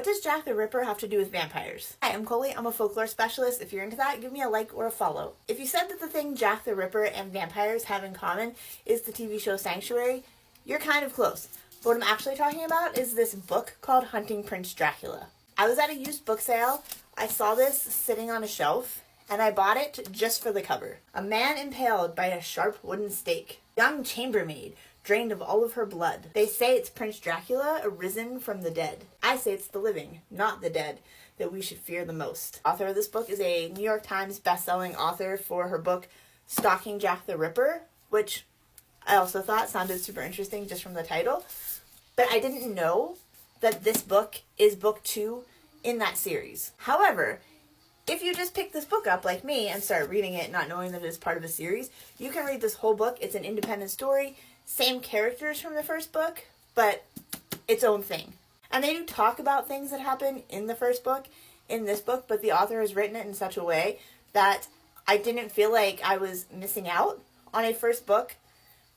What does Jack the Ripper have to do with vampires? Hi, I'm Coley. I'm a folklore specialist. If you're into that, give me a like or a follow. If you said that the thing Jack the Ripper and vampires have in common is the TV show Sanctuary, you're kind of close. But what I'm actually talking about is this book called Hunting Prince Dracula. I was at a used book sale. I saw this sitting on a shelf, and I bought it just for the cover. A man impaled by a sharp wooden stake. Young chambermaid drained of all of her blood. They say it's Prince Dracula arisen from the dead. I say it's the living, not the dead, that we should fear the most. Author of this book is a New York Times best-selling author for her book Stalking Jack the Ripper, which I also thought sounded super interesting just from the title. But I didn't know that this book is book 2 in that series. However, if you just pick this book up like me and start reading it not knowing that it's part of a series, you can read this whole book. It's an independent story. Same characters from the first book, but its own thing. And they do talk about things that happen in the first book, in this book, but the author has written it in such a way that I didn't feel like I was missing out on a first book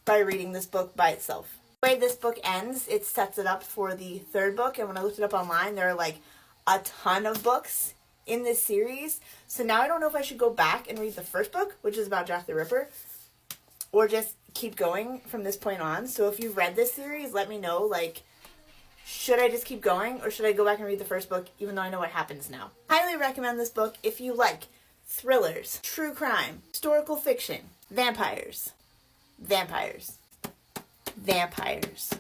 by reading this book by itself. The way this book ends, it sets it up for the third book, and when I looked it up online, there are like a ton of books in this series. So now I don't know if I should go back and read the first book, which is about Jack the Ripper, or just keep going from this point on. So if you've read this series, let me know, like, should I just keep going or should I go back and read the first book even though I know what happens now? Highly recommend this book if you like thrillers, true crime, historical fiction, vampires, vampires, vampires.